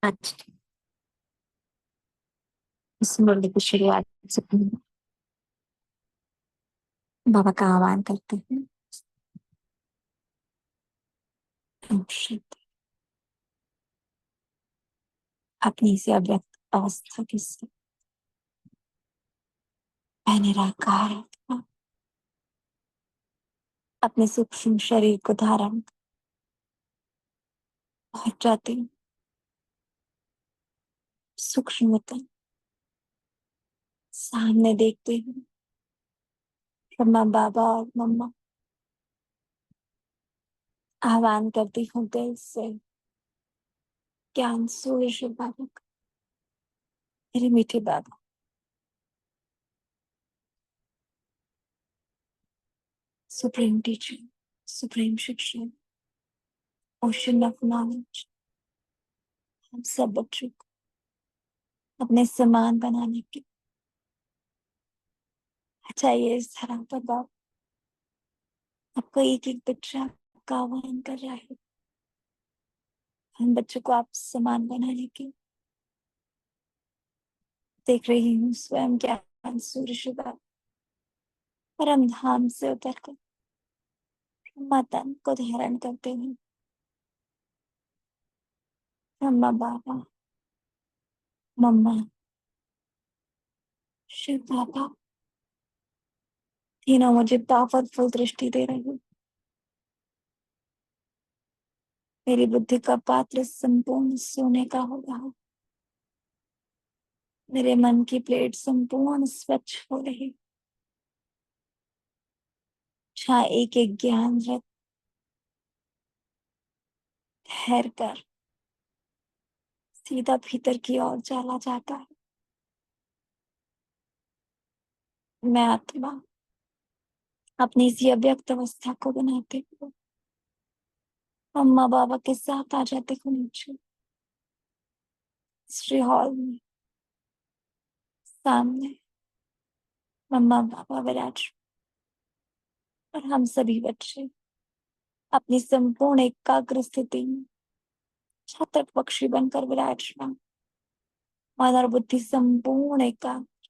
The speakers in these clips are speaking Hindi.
आज इस मुरली की शुरुआत से पहले बाबा का आह्वान करते हैं। ओम शांति। अपनी से अव्यक्त अवस्था के साथ निराकार आत्मा अपने सूक्ष्म शरीर को धारण पहुंच जाते हैं। सूक्ष्मता सामने देखते हैं। ब्रह्मा बाबा और मम्मा आह्वान करती हूँ दिल से, ज्ञान सूर्य बाबा का, मेरे मीठे बाबा, सुप्रीम टीचर, सुप्रीम शिक्षक, ओशन ऑफ नॉलेज, हम सब बच्चों को अपने समान बनाने के चाहिए। इस धरा पर बाबा आपको एक एक बच्चा का आह्वान कर रहा है। हम बच्चों को आप समान बनाने की देख रही हूँ। स्वयं ज्ञान सूर्य शिवा परम धाम से उतरकर माता को धारण करते हुए ब्रह्मा बाबा, मम्मा, शिव बाबा तीनों मुझे पावरफुल दृष्टि दे रही है। मेरी बुद्धि का पात्र संपूर्ण सोने का हो रहा है। मेरे मन की प्लेट संपूर्ण स्वच्छ हो रही, जहाँ एक एक ज्ञान रथ ठहर कर सीधा भीतर की ओर चला जाता है। मैं आत्मा अपनी इसी अव्यक्त अवस्था को बनाते हुए अम्मा बाबा के साथ आ जाते हो नीचे श्री हॉल में। सामने मम्मा बाबा विराज और हम सभी बच्चे अपनी संपूर्ण एकाग्र स्थिति में छत्र पक्षी बनकर विराजमान, मन और बुद्धि संपूर्ण एकाग्र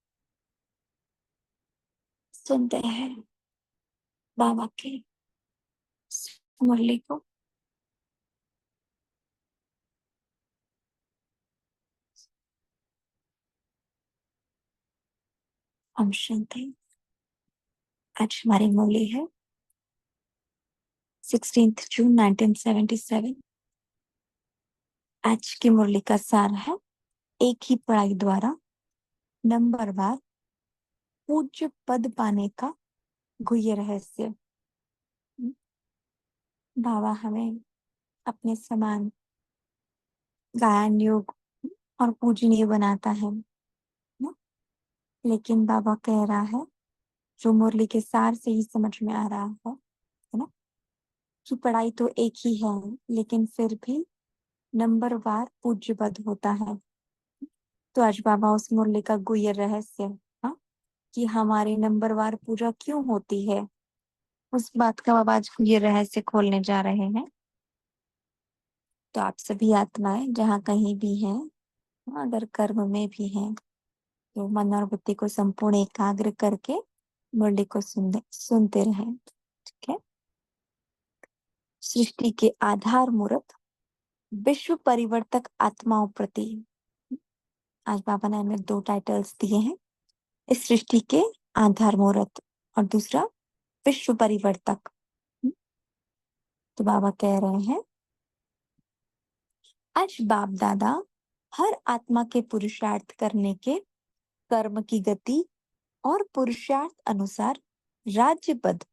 सुनते हैं बाबा की मुरली को। ओम शांति। आज हमारी मुरली है 16 जून 1977। आज की मुरली का सार है, एक ही पढ़ाई द्वारा नंबरवार पूज्य पद पाने का गुह्य रहस्य। बाबा हमें अपने समान गायन योग और पूजनीय बनाता है ना? लेकिन बाबा कह रहा है, जो मुरली के सार से ही समझ में आ रहा है ना, कि पढ़ाई तो एक ही है, लेकिन फिर भी नंबरवार पूज्य पद होता है। तो आज बाबा उस मुरली का गुह्य रहस्य, हाँ, कि हमारी नंबरवार पूजा क्यों होती है, उस बात का बाबा आज गुह्य रहस्य खोलने जा रहे हैं। तो आप सभी आत्माएं जहाँ कहीं भी हैं, अगर कर्म में भी हैं, तो मन और बुद्धि को संपूर्ण एकाग्र करके मुरली को सुनते रहें। ठीक है। सृष्टि के आधार मूर्त विश्व परिवर्तक आत्माओं प्रति, आज बाबा ने हमें 2 टाइटल्स दिए हैं, इस सृष्टि के आधार मूर्त और दूसरा विश्व परिवर्तक। तो बाबा कह रहे हैं, आज बाप दादा हर आत्मा के पुरुषार्थ करने के कर्म की गति और पुरुषार्थ अनुसार राज्य पद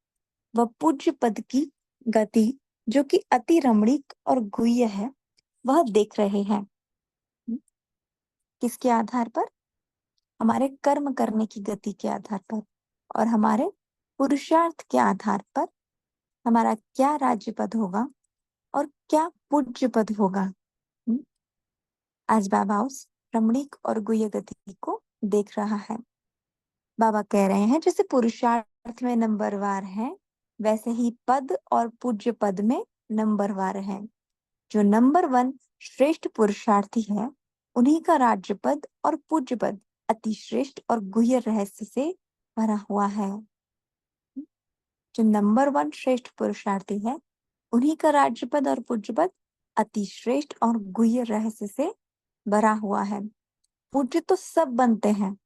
व पूज्य पद की गति, जो कि अति रमणीक और गुह्य है, वह देख रहे हैं। किसके आधार पर? हमारे कर्म करने की गति के आधार पर और हमारे पुरुषार्थ के आधार पर हमारा क्या राज्य पद होगा और क्या पूज्य पद होगा। आज बाबा उस रमणीक और गुह्य गति को देख रहा है। बाबा कह रहे हैं जैसे पुरुषार्थ में नंबरवार है, वैसे ही पद और पूज्य पद में नंबरवार है। जो नंबर 1 श्रेष्ठ पुरुषार्थी है, उन्हीं का राज्य पद और पूज्य पद अति श्रेष्ठ और गुह्य रहस्य से भरा हुआ है। जो नंबर 1 श्रेष्ठ पुरुषार्थी है, उन्हीं का राज्य पद और पूज्य पद अति श्रेष्ठ और गुह्य रहस्य से भरा हुआ है। पूज्य तो सब बनते हैं।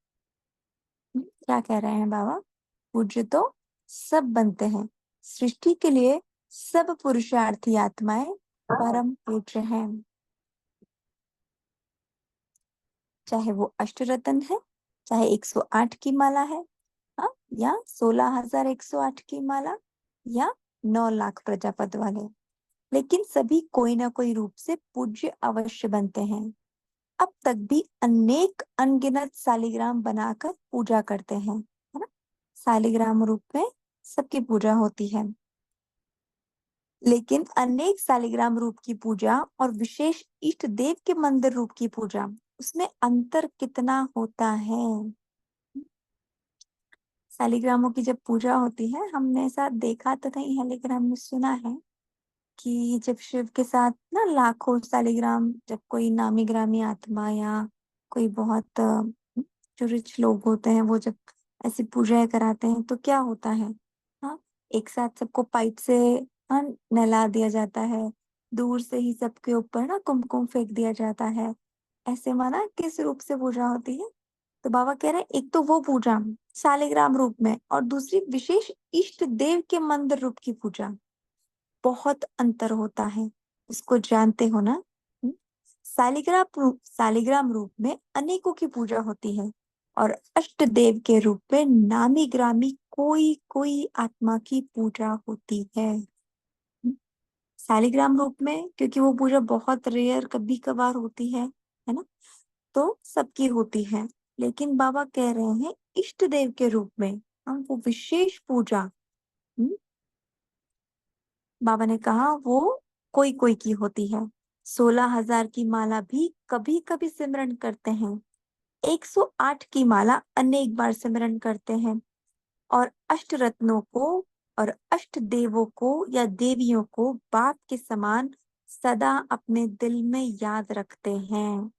क्या कह रहे हैं बाबा? पूज्य तो सब बनते हैं। सृष्टि के लिए सब पुरुषार्थी आत्माएं परम पूज्य हैं। चाहे वो अष्टरत्न है, चाहे 108 की माला है, हाँ, या 16,108 की माला, या 9 लाख प्रजापति वाले, लेकिन सभी कोई ना कोई रूप से पूज्य अवश्य बनते हैं। अब तक भी अनेक अनगिनत शालिग्राम बनाकर पूजा करते हैं, है ना? शालिग्राम रूप में सबकी पूजा होती है, लेकिन अनेक शालिग्राम रूप की पूजा और विशेष इष्ट देव के मंदिर रूप की पूजा, उसमें अंतर कितना होता है? शालिग्रामों की जब पूजा होती है, हमने ऐसा देखा तो नहीं है, लेकिन हमने सुना है कि जब शिव के साथ ना लाखों शालिग्राम, जब कोई नामी ग्रामी आत्मा या कोई बहुत जो रिच लोग होते हैं, वो जब ऐसी पूजाएं कराते हैं तो क्या होता है? हाँ, एक साथ सबको पाइप से, हाँ, नहला दिया जाता है, दूर से ही सबके ऊपर ना कुमकुम फेंक दिया जाता है। ऐसे माना किस रूप से पूजा होती है? तो बाबा कह रहे हैं एक तो वो पूजा शालिग्राम रूप में, और दूसरी विशेष इष्ट देव के मंदिर रूप की पूजा, बहुत अंतर होता है। इसको जानते हो ना? शालिग्राम रूप में अनेकों की पूजा होती है, और अष्ट देव के रूप में नामी ग्रामी कोई कोई आत्मा की पूजा होती है। शालिग्राम रूप में क्योंकि वो पूजा बहुत रेयर कभी कभार होती है ना, तो सबकी होती है। लेकिन बाबा कह रहे हैं इष्ट देव के रूप में हम वो विशेष पूजा, हम्म, बाबा ने कहा वो कोई कोई की होती है। 16,000 की माला भी कभी कभी सिमरन करते हैं, 108 की माला अनेक बार सिमरन करते हैं, और अष्ट रत्नों को और अष्ट देवों को या देवियों को बाप के समान सदा अपने दिल में याद रखते हैं।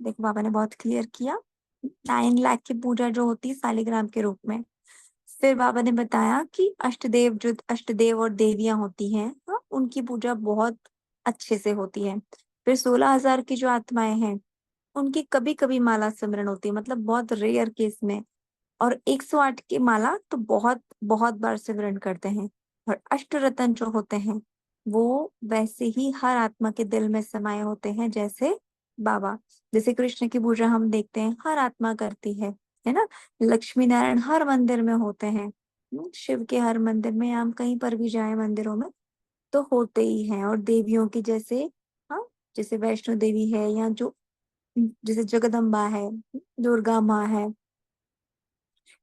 देखो बाबा ने बहुत क्लियर किया। 9 लाख की पूजा जो होती है शालिग्राम के रूप में। फिर बाबा ने बताया कि अष्टदेव, जो अष्टदेव और देवियां होती हैं, हाँ, उनकी पूजा बहुत अच्छे से होती है। फिर 16,000 की जो आत्माएं हैं, उनकी कभी कभी माला सिमरन होती है, मतलब बहुत रेयर केस में। और 108 की माला तो बहुत बहुत बार सिमरन करते हैं। और अष्टरत्न जो होते हैं, वो वैसे ही हर आत्मा के दिल में समाये होते हैं, जैसे बाबा, जैसे कृष्ण की पूजा हम देखते हैं हर आत्मा करती है ना? लक्ष्मी नारायण हर मंदिर में होते हैं, शिव के हर मंदिर में, हम कहीं पर भी जाए मंदिरों में तो होते ही हैं। और देवियों की जैसे, हाँ, जैसे वैष्णो देवी है, या जो जैसे जगदम्बा है, दुर्गा माँ है,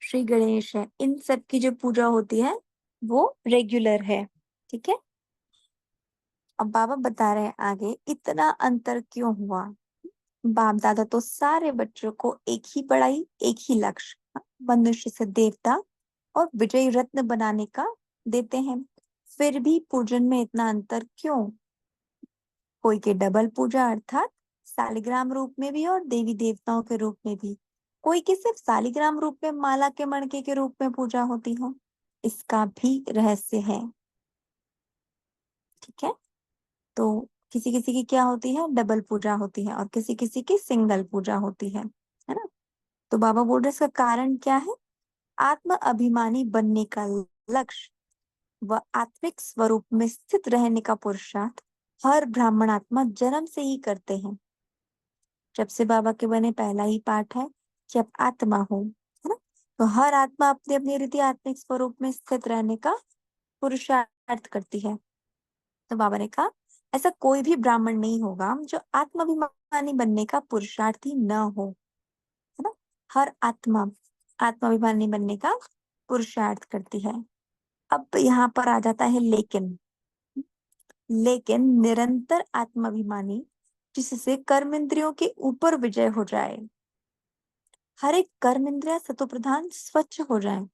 श्री गणेश है, इन सब की जो पूजा होती है वो रेगुलर है। ठीक है, अब बाबा बता रहे हैं आगे इतना अंतर क्यों हुआ। बाप दादा तो सारे बच्चों को एक ही पढ़ाई, एक ही लक्ष्य, मनुष्य से देवता और विजयी रत्न बनाने का देते हैं, फिर भी पूजन में इतना अंतर क्यों? कोई के डबल पूजा अर्थात शालिग्राम रूप में भी और देवी देवताओं के रूप में भी, कोई के सिर्फ शालिग्राम रूप में माला के मणके के रूप में पूजा होती हो, इसका भी रहस्य है। ठीक है, तो किसी किसी की क्या होती है, डबल पूजा होती है, और किसी किसी की सिंगल पूजा होती है ना? तो बाबा बोल रहे इसका कारण क्या है? आत्म अभिमानी बनने का लक्ष्य व आत्मिक स्वरूप में स्थित रहने का पुरुषार्थ हर ब्राह्मण आत्मा जन्म से ही करते हैं। जब से बाबा के बने पहला ही पाठ है कि अब आत्मा हो, है ना? तो हर आत्मा अपनी अपनी रीति आत्मिक स्वरूप में स्थित रहने का पुरुषार्थ करती है। तो बाबा ने कहा ऐसा कोई भी ब्राह्मण नहीं होगा जो आत्माभिमानी बनने का पुरुषार्थी न हो, है ना? हर आत्मा आत्माभिमानी बनने का पुरुषार्थ करती है। अब यहाँ पर आ जाता है लेकिन। लेकिन निरंतर आत्माभिमानी जिससे कर्म इंद्रियों के ऊपर विजय हो जाए, हर एक कर्म इंद्रिय सतोप्रधान स्वच्छ हो जाए।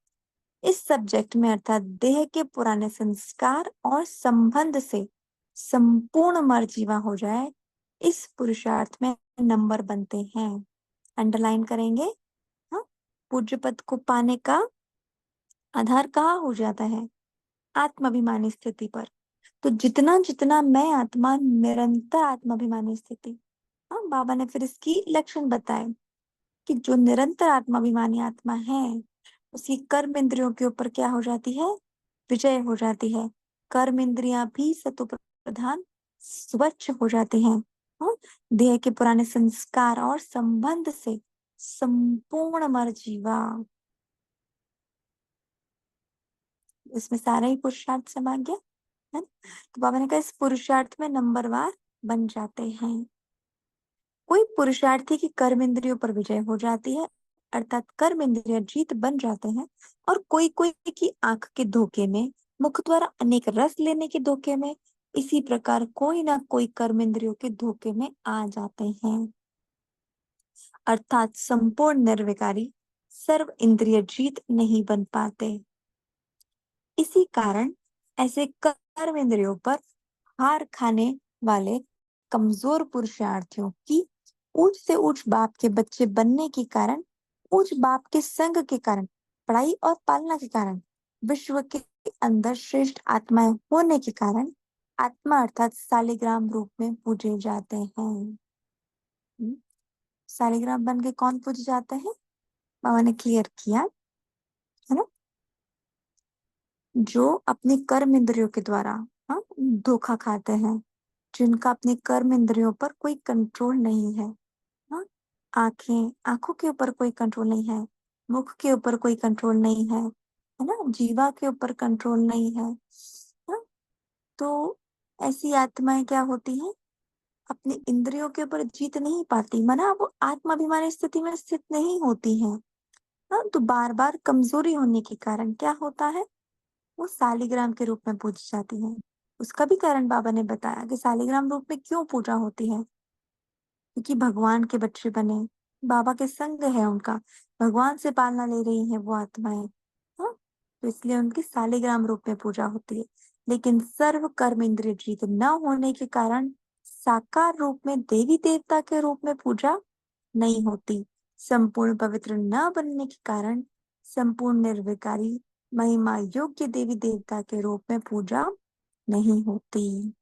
इस सब्जेक्ट में अर्थात देह के पुराने संस्कार और संबंध से संपूर्ण मर्जीवा हो जाए, इस पुरुषार्थ में नंबर बनते हैं। अंडरलाइन करेंगे। हाँ, पूज्य पद को पाने का आधार कहाँ हो जाता है? आत्माभिमानी स्थिति पर। तो जितना जितना मैं आत्मा, निरंतर आत्माभिमानी स्थिति। हाँ, बाबा ने फिर इसकी लक्षण बताए कि जो निरंतर आत्माभिमानी आत्मा है, उसकी कर्म इंद्रियों के ऊपर क्या हो जाती है? विजय हो जाती है। कर्म इंद्रियां भी सत्व प्रधान स्वच्छ हो जाती हैं। हाँ, देह के पुराने संस्कार और संबंध से संपूर्ण मर्जीवा। इसमें सारा ही पुरुषार्थ समा गया है। तो बाबा ने कहा इस पुरुषार्थ में नंबरवार बन जाते हैं। कोई पुरुषार्थी की कर्म इंद्रियों पर विजय हो जाती है, अर्थात कर्म इंद्रिय जीत बन जाते हैं। और कोई कोई की आंख के धोखे में, मुख द्वारा अनेक रस लेने के धोखे में, इसी प्रकार कोई ना कोई कर्म इंद्रियों के धोखे में आ जाते हैं। अर्थात संपूर्ण निर्विकारी सर्व इंद्रिय जीत नहीं बन पाते। इसी कारण ऐसे कर्म इंद्रियों पर हार खाने वाले कमजोर पुरुषार्थियों की ऊंच से ऊंच बाप के बच्चे बनने के कारण, ऊंच बाप के संग के कारण, पढ़ाई और पालना के कारण, विश्व के अंदर श्रेष्ठ आत्माएं होने के कारण आत्मा अर्थात शालिग्राम रूप में पूजे जाते हैं। शालिग्राम बन के कौन पूजे जाते हैं? बाबा ने क्लियर किया है ना। जो अपनी कर्म इंद्रियों के द्वारा, हाँ, धोखा खाते हैं, जिनका अपने कर्म इंद्रियों पर कोई कंट्रोल नहीं है। हाँ, आंखों के ऊपर कोई कंट्रोल नहीं है, मुख के ऊपर कोई कंट्रोल नहीं है ना, जीवा के ऊपर कंट्रोल नहीं है। हाँ, तो ऐसी आत्माएं क्या होती हैं? अपनी इंद्रियों के ऊपर जीत नहीं पाती, माना वो आत्माभिमानी स्थिति में स्थित नहीं होती हैं। हाँ, तो बार बार कमजोरी होने के कारण क्या होता है? वो शालिग्राम के रूप में पूजी जाती है। उसका भी कारण बाबा ने बताया कि शालिग्राम रूप में क्यों पूजा होती है। क्योंकि भगवान के बच्चे बने, बाबा के संग है उनका, भगवान से पालना ले रही है वो आत्माएं। हाँ, तो इसलिए उनकी शालिग्राम रूप में पूजा होती है। लेकिन सर्व कर्म इंद्रिय जीत न होने के कारण साकार रूप में देवी देवता के रूप में पूजा नहीं होती। संपूर्ण पवित्र न बनने के कारण संपूर्ण निर्विकारी महिमा योग्य देवी देवता के रूप में पूजा नहीं होती।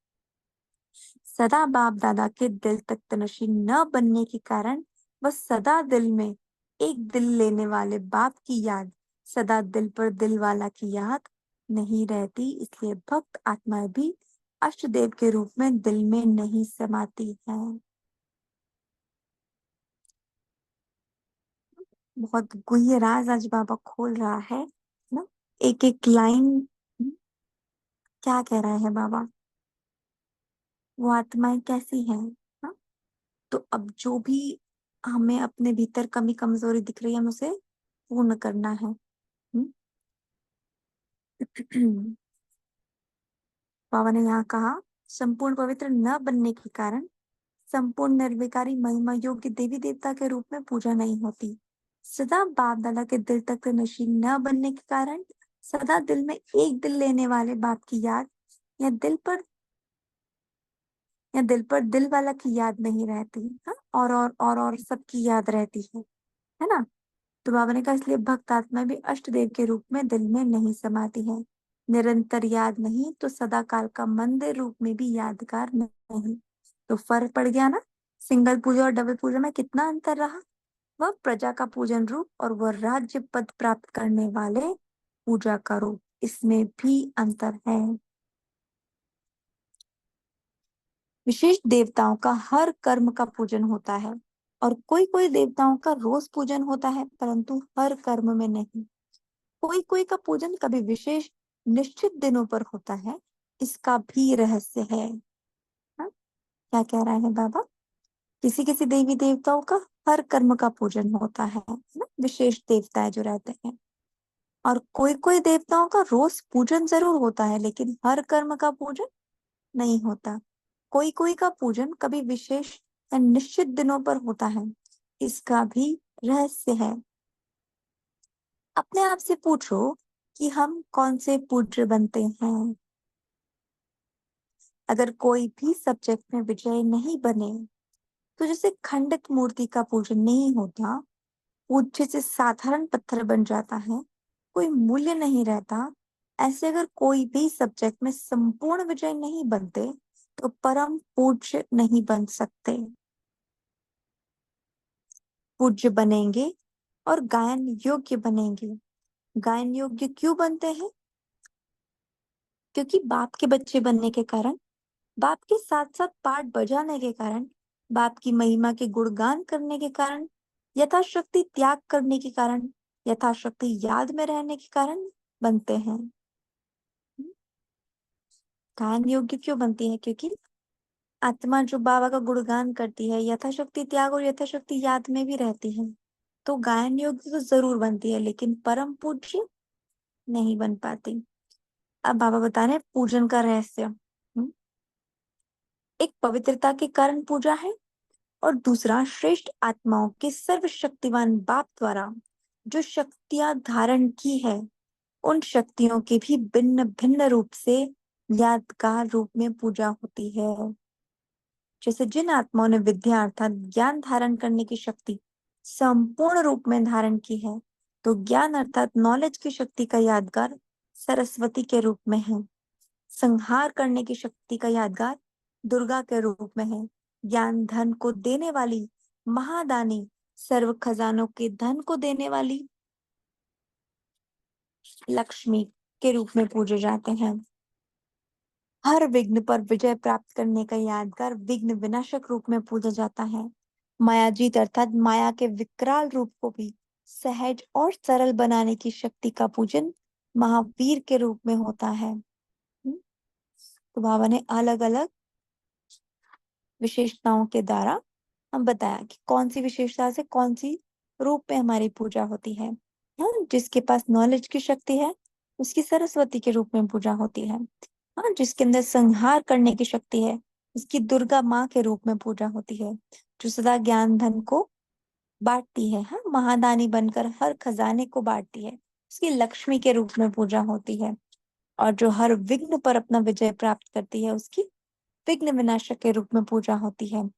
सदा बाप दादा के दिल तक तनशील न बनने के कारण वह सदा दिल में एक दिल लेने वाले बाप की याद, सदा दिल पर दिल वाला की याद नहीं रहती। इसलिए भक्त आत्माएं भी अष्टदेव के रूप में दिल में नहीं समाती है। बहुत गुह्य राज आज बाबा खोल रहा है ना। एक एक लाइन क्या कह रहा है बाबा, वो आत्माएं कैसी हैं। हाँ? तो अब जो भी हमें अपने भीतर कमी कमजोरी दिख रही है, हमें उसे पूर्ण करना है। बाबा ने यहाँ कहा संपूर्ण पवित्र न बनने के कारण संपूर्ण निर्विकारी महिमा योग्य देवी देवता के रूप में पूजा नहीं होती। सदा बाप दादा के दिल तक नशील न बनने के कारण सदा दिल में एक दिल लेने वाले बाप की याद या दिल पर दिल वाला की याद नहीं रहती। हाँ, और सबकी याद रहती है ना। तो बाबा ने कहा इसलिए भक्त आत्मा भी अष्ट देव के रूप में दिल में नहीं समाती है। निरंतर याद नहीं तो सदा काल का मंदिर रूप में भी यादगार नहीं। तो फर्क पड़ गया ना, सिंगल पूजा और डबल पूजा में कितना अंतर रहा। वह प्रजा का पूजन रूप और वह राज्य पद प्राप्त करने वाले पूजा का रूप, इसमें भी अंतर है। विशेष देवताओं का हर कर्म का पूजन होता है और कोई कोई देवताओं का रोज पूजन होता है, परंतु हर कर्म में नहीं। कोई कोई का पूजन कभी विशेष निश्चित दिनों पर होता है, इसका भी रहस्य है। हाँ? क्या कह रहा है बाबा? किसी किसी देवी देवताओं का हर कर्म का पूजन होता है ना, विशेष देवताएं जो रहते हैं। और कोई कोई देवताओं का रोज पूजन जरूर होता है, लेकिन हर कर्म का पूजन नहीं होता। कोई कोई का पूजन कभी विशेष या निश्चित दिनों पर होता है, इसका भी रहस्य है। अपने आप से पूछो कि हम कौन से पूज्य बनते हैं। अगर कोई भी सब्जेक्ट में विजय नहीं बने तो जैसे खंडित मूर्ति का पूजन नहीं होता, पूज्य से साधारण पत्थर बन जाता है, कोई मूल्य नहीं रहता, ऐसे अगर कोई भी सब्जेक्ट में संपूर्ण विजय नहीं बनते तो परम पूज्य नहीं बन सकते। पूज्य बनेंगे और गायन योग्य बनेंगे। गायन योग्य क्यों बनते हैं? क्योंकि बाप के बच्चे बनने के कारण, बाप के साथ साथ पाठ बजाने के कारण, बाप की महिमा के गुणगान करने के कारण, यथाशक्ति त्याग करने के कारण, यथाशक्ति याद में रहने के कारण बनते हैं। गायन योग्य क्यों बनती है? क्योंकि आत्मा जो बाबा का गुणगान करती है, यथाशक्ति त्याग और यथाशक्ति याद में भी रहती है, तो गायन योग्य तो जरूर बनती है, लेकिन परम पूज्य नहीं बन पाती। अब बाबा बता रहे हैं पूजन का रहस्य। एक पवित्रता के कारण पूजा है, और दूसरा श्रेष्ठ आत्माओं के सर्वशक्तिवान बाप द्वारा जो शक्तियां धारण की है, उन शक्तियों के भी भिन्न भिन्न रूप से यादगार रूप में पूजा होती है। जैसे जिन आत्माओं ने विद्या अर्थात ज्ञान धारण करने की शक्ति संपूर्ण रूप में धारण की है, तो ज्ञान अर्थात नॉलेज की शक्ति का यादगार सरस्वती के रूप में है। संहार करने की शक्ति का यादगार दुर्गा के रूप में है। ज्ञान धन को देने वाली महादानी, सर्व खजानों के धन को देने वाली लक्ष्मी के रूप में पूजे जाते हैं। हर विघ्न पर विजय प्राप्त करने का यादगार विघ्न विनाशक रूप में पूजा जाता है। मायाजीत अर्थात माया के विकराल रूप को भी सहज और सरल बनाने की शक्ति का पूजन महावीर के रूप में होता है। तो बाबा ने अलग अलग विशेषताओं के द्वारा हम बताया कि कौन सी विशेषता से कौन सी रूप में हमारी पूजा होती है। हाँ, जिसके पास नॉलेज की शक्ति है उसकी सरस्वती के रूप में पूजा होती है। हाँ, जिसके अंदर संहार करने की शक्ति है उसकी दुर्गा माँ के रूप में पूजा होती है। जो सदा ज्ञान धन को बांटती है, हाँ, महादानी बनकर हर खजाने को बांटती है, उसकी लक्ष्मी के रूप में पूजा होती है। और जो हर विघ्न पर अपना विजय प्राप्त करती है उसकी विघ्न विनाशक के रूप में पूजा होती है।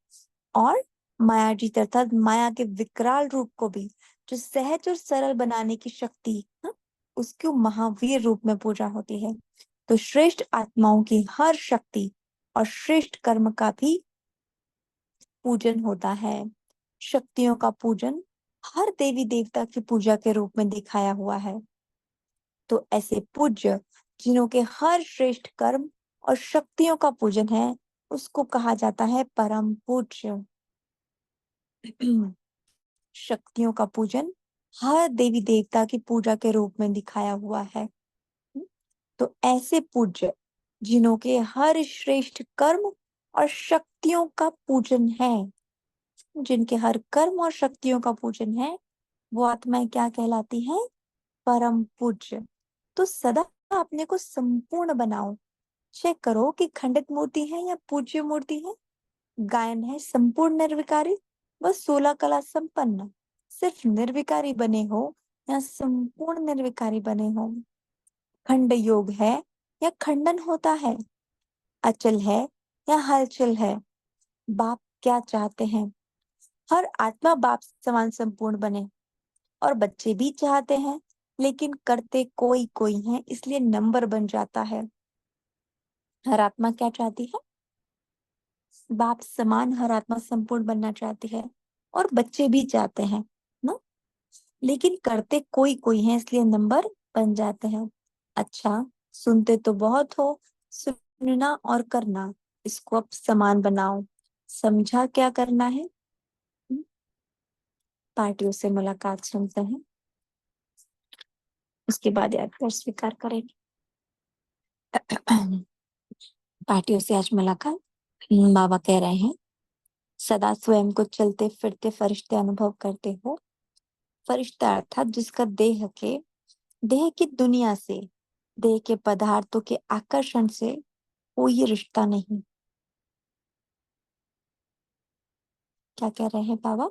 और मायाजीत अर्थात माया के विकराल रूप को भी जो सहज और सरल बनाने की शक्ति, हाँ, उसको महावीर रूप में पूजा होती है। तो श्रेष्ठ आत्माओं की हर शक्ति और श्रेष्ठ कर्म का भी पूजन होता है। शक्तियों का पूजन हर देवी देवता की पूजा के रूप में दिखाया हुआ है। तो ऐसे पूज्य जिन्हों के हर श्रेष्ठ कर्म और शक्तियों का पूजन है उसको कहा जाता है परम पूज्य। शक्तियों का पूजन हर देवी देवता की पूजा के रूप में दिखाया हुआ है। तो ऐसे पूज्य जिन्हों के हर श्रेष्ठ कर्म और शक्तियों का पूजन है, जिनके हर कर्म और शक्तियों का पूजन है, वो आत्माएं क्या कहलाती हैं? परम पूज्य। तो सदा अपने को संपूर्ण बनाओ। चेक करो कि खंडित मूर्ति है या पूज्य मूर्ति है। गायन है संपूर्ण निर्विकारी व 16 कला संपन्न। सिर्फ निर्विकारी बने हो या संपूर्ण निर्विकारी बने हो। खंड योग है या खंडन होता है। अचल है या हलचल है। बाप क्या चाहते हैं? हर आत्मा बाप समान संपूर्ण बने, और बच्चे भी चाहते हैं, लेकिन करते कोई कोई है, इसलिए नंबर बन जाता है। हर आत्मा क्या चाहती है? बाप समान हर आत्मा संपूर्ण बनना चाहती है, और बच्चे भी चाहते हैं ना, लेकिन करते कोई कोई है, इसलिए नंबर बन जाते हैं। अच्छा, सुनते तो बहुत हो, सुनना और करना इसको अब समान बनाओ। समझा क्या करना है? हम्म, पार्टियों से मुलाकात सुनते हैं, उसके बाद याद कर स्वीकार करेंगे। पार्टियों से आज मुलाकात। बाबा कह रहे हैं सदा स्वयं को चलते फिरते फरिश्ते अनुभव करते हो। फरिश्ता अर्थात जिसका देह की दुनिया से, देह के पदार्थों के आकर्षण से कोई रिश्ता नहीं। क्या कह रहे हैं बाबा?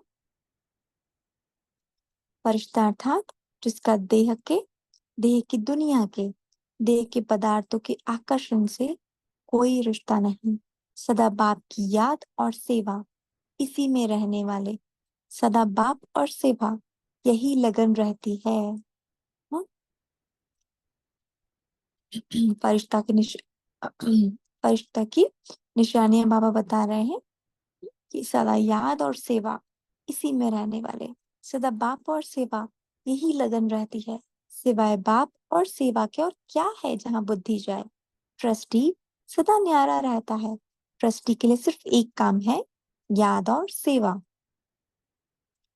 फरिश्ता अर्थात जिसका देह की दुनिया के, देह के पदार्थों के आकर्षण से कोई रिश्ता नहीं, सदा बाप की याद और सेवा इसी में रहने वाले, सदा बाप और सेवा यही लगन रहती है। हाँ? फरिश्ता की फरिश्ता की निशानियां बाबा बता रहे हैं कि सदा याद और सेवा इसी में रहने वाले, सदा बाप और सेवा यही लगन रहती है। सिवाय बाप और सेवा के और क्या है जहां बुद्धि जाए। ट्रस्टी सदा न्यारा रहता है। ट्रस्टी के लिए सिर्फ एक काम है, याद और सेवा।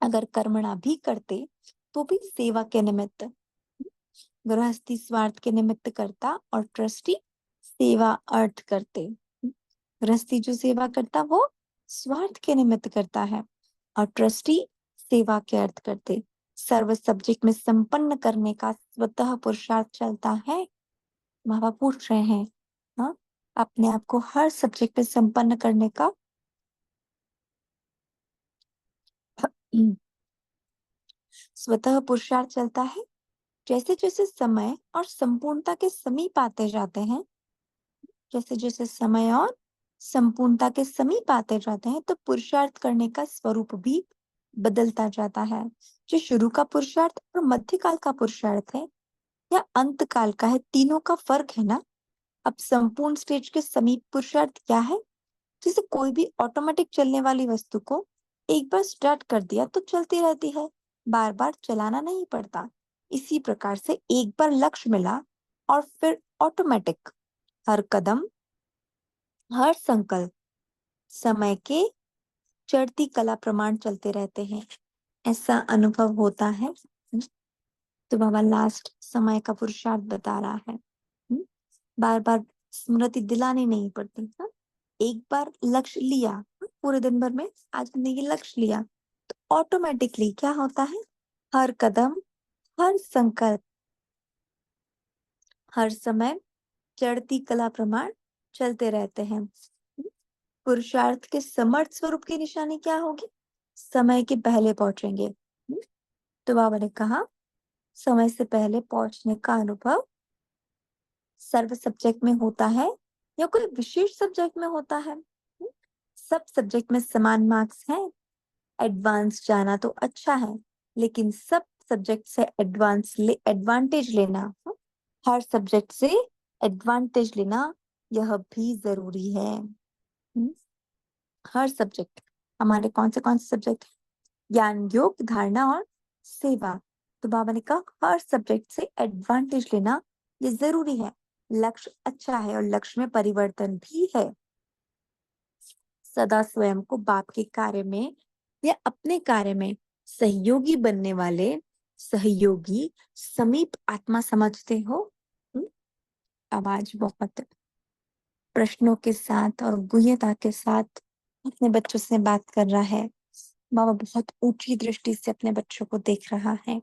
अगर कर्मणा भी करते तो भी सेवा के निमित्त। गृहस्थी स्वार्थ के निमित्त करता और ट्रस्टी सेवा अर्थ करते। गृहस्थी जो सेवा करता वो स्वार्थ के निमित्त करता है और ट्रस्टी सेवा के अर्थ करते। सर्व सब्जेक्ट में संपन्न करने का स्वतः पुरुषार्थ चलता है। माँ बाप पूछ रहे हैं, हाँ, अपने आप को हर सब्जेक्ट में संपन्न करने का स्वतः पुरुषार्थ चलता है। जैसे जैसे समय और संपूर्णता के समीप आते जाते हैं, जैसे जैसे समय और संपूर्णता के समीप आते जाते हैं तो पुरुषार्थ करने का स्वरूप भी बदलता जाता है। जो शुरू का पुरुषार्थ और मध्यकाल का पुरुषार्थ है या अंत काल का है, तीनों का फर्क है ना। अब संपूर्ण स्टेज के समीप पुरुषार्थ क्या है? जैसे कोई भी ऑटोमेटिक चलने वाली वस्तु को एक बार स्टार्ट कर दिया तो चलती रहती है, बार बार चलाना नहीं पड़ता। इसी प्रकार से एक बार लक्ष्य मिला और फिर ऑटोमेटिक हर कदम, हर संकल्प समय के चढ़ती कला प्रमाण चलते रहते हैं, ऐसा अनुभव होता है। तो बाबा लास्ट समय का पुरुषार्थ बता रहा है। बार बार स्मृति दिलानी नहीं पड़ती। हाँ? एक बार लक्ष्य लिया, पूरे दिन भर में आज हमने ये लक्ष्य लिया तो ऑटोमेटिकली क्या होता है, हर कदम, हर संकल्प, हर समय चढ़ती कला प्रमाण चलते रहते हैं। पुरुषार्थ के समर्थ स्वरूप की निशानी क्या होगी? समय के पहले पहुंचेंगे। तो बाबा ने कहा समय से पहले पहुंचने का अनुभव सर्व सब्जेक्ट में होता है या कोई विशेष सब्जेक्ट में होता है? सब सब्जेक्ट में समान मार्क्स हैं। एडवांस जाना तो अच्छा है, लेकिन सब सब्जेक्ट से एडवांटेज लेना, हर सब्जेक्ट से एडवांटेज लेना यह भी जरूरी है। हर सब्जेक्ट, हमारे कौन से सब्जेक्ट? ज्ञान, योग, धारणा और सेवा। तो बाबा ने कहा हर सब्जेक्ट से एडवांटेज लेना ये जरूरी है। लक्ष्य अच्छा है और लक्ष्य में परिवर्तन भी है। सदा स्वयं को बाप के कार्य में या अपने कार्य में सहयोगी बनने वाले सहयोगी समीप आत्मा समझते हो। आवाज बहुत प्रश्नों के साथ और गुह्यता के साथ अपने बच्चों से बात कर रहा है। बाबा बहुत ऊंची दृष्टि से अपने बच्चों को देख रहा है।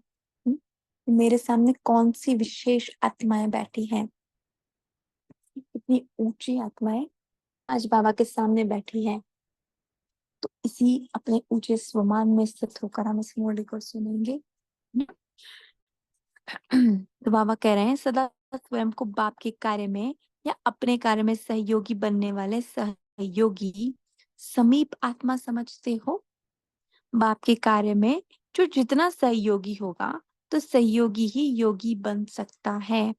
मेरे सामने कौन सी विशेष आत्माएं बैठी हैं, कितनी ऊंची आत्माएं आज बाबा के सामने बैठी हैं। तो इसी अपने ऊंचे स्वमान में स्थित होकर हम इस मुरली को सुनेंगे। तो बाबा कह रहे हैं सदा स्वयं को बाप के कार्य में या अपने कार्य में सहयोगी बनने वाले सहयोगी समीप आत्मा समझते हो। बाप के कार्य में जो जितना सहयोगी होगा तो सहयोगी ही योगी बन सकता है।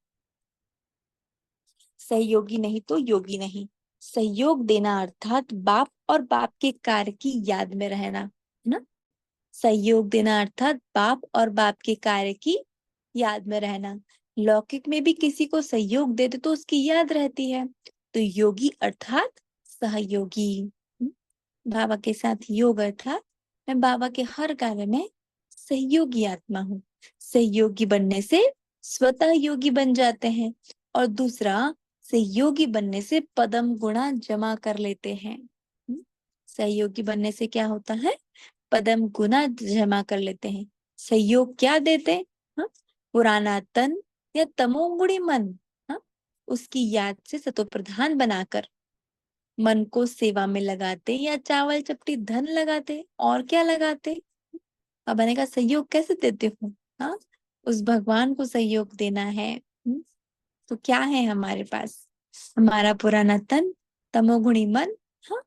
सहयोगी नहीं तो योगी नहीं। सहयोग देना अर्थात बाप और बाप के कार्य की याद में रहना, है ना। सहयोग देना अर्थात बाप और बाप के कार्य की याद में रहना। लौकिक में भी किसी को सहयोग दे तो उसकी याद रहती है। तो योगी अर्थात सहयोगी। बाबा के साथ योग अर्थात मैं बाबा के हर कार्य में सहयोगी आत्मा हूँ। सहयोगी बनने से स्वतः योगी बन जाते हैं और दूसरा सहयोगी बनने से पदम गुणा जमा कर लेते हैं। सहयोगी बनने से क्या होता है? पदम गुना जमा कर लेते हैं। सहयोग क्या देते? हाँ? पुराना तन या तमोगुणी मन, हाँ? उसकी याद से सतो प्रधान बनाकर मन को सेवा में लगाते या चावल चपटी धन लगाते और क्या लगाते? बाबा ने कहा सहयोग कैसे देते हो? हाँ, उस भगवान को सहयोग देना है। तो क्या है हमारे पास? हमारा पुराना तन, तमोगुणी मन, हाँ,